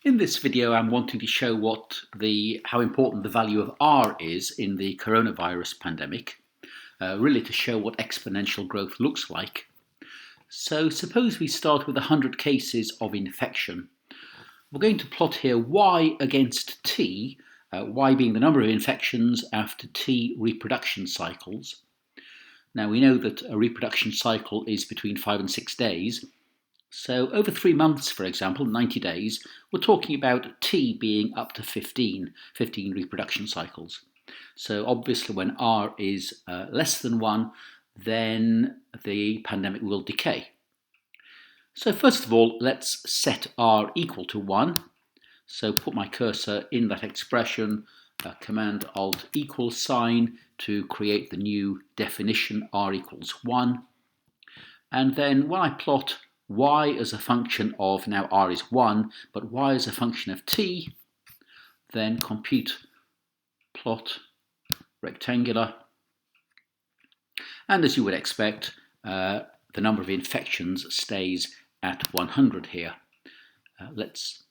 In this video, I'm wanting to show how important the value of R is in the coronavirus pandemic, really to show what exponential growth looks like. So suppose we start with 100 cases of infection. We're going to plot here Y against T, Y being the number of infections after T reproduction cycles. Now we know that a reproduction cycle is between 5 and 6 days. So over 3 months, for example, 90 days, we're talking about T being up to 15 reproduction cycles. So obviously when R is less than 1, then the pandemic will decay. So first of all, let's set R equal to 1. So put my cursor in that expression, Command Alt equals sign to create the new definition R equals 1. And then when I plot Y as a function of, now R is 1, but Y as a function of T, then compute plot rectangular. And as you would expect, the number of infections stays at 100 here. Let's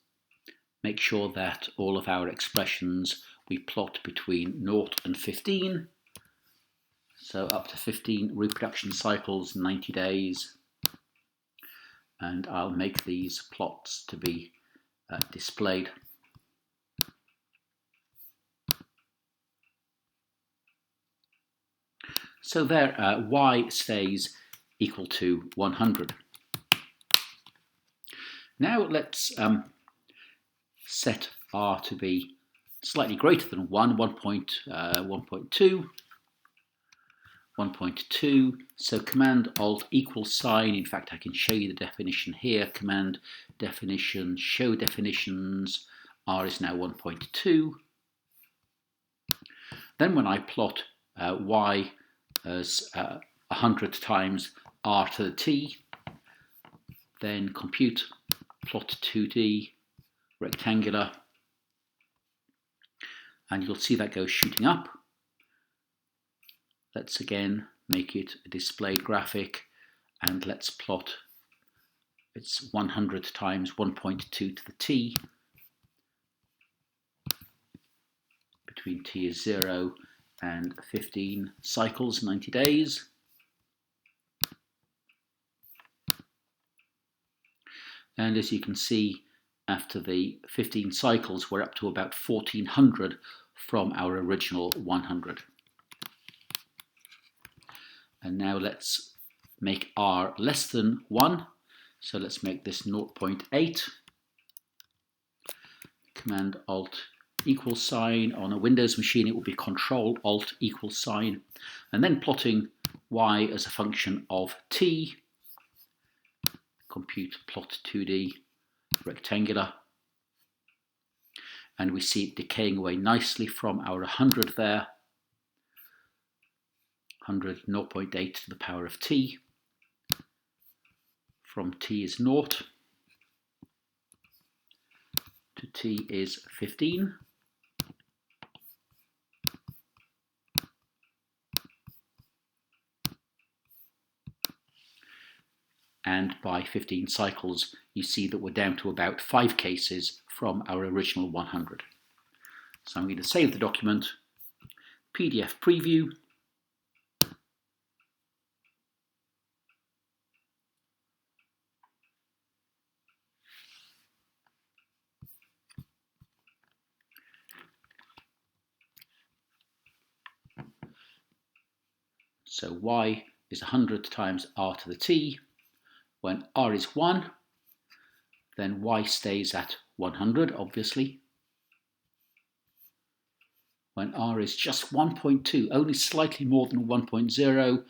make sure that all of our expressions we plot between 0 and 15. So up to 15 reproduction cycles, 90 days. And I'll make these plots to be displayed. So there, Y stays equal to 100. Now let's set R to be slightly greater than 1, 1.2. 1.2, so Command Alt equals sign. In fact, I can show you the definition here. Command definition, show definitions. R is now 1.2. Then when I plot Y as 100 times R to the T, then compute plot 2D rectangular, and you'll see that goes shooting up. Let's again make it a displayed graphic, and let's plot it's 100 times 1.2 to the T. Between T is 0 and 15 cycles, 90 days. And as you can see, after the 15 cycles, we're up to about 1400 from our original 100. And now let's make R less than 1. So let's make this 0.8. Command Alt equals sign. On a Windows machine, it will be Control Alt equals sign. And then plotting Y as a function of T. Compute plot 2D rectangular. And we see it decaying away nicely from our 100 there. 100, 0.8 to the power of T. From T is 0 to T is 15. And by 15 cycles, you see that we're down to about 5 cases from our original 100. So I'm going to save the document, PDF preview. So Y is 100 times R to the T. When R is 1, then Y stays at 100, obviously. When R is just 1.2, only slightly more than 1.0,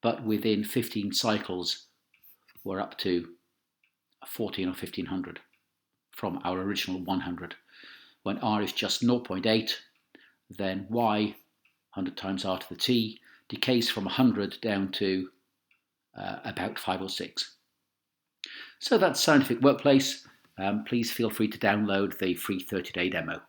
but within 15 cycles, we're up to 14 or 1500 from our original 100. When R is just 0.8, then Y, 100 times R to the T, decays from 100 down to about 5 or 6. So that's Scientific Workplace. Please feel free to download the free 30-day demo.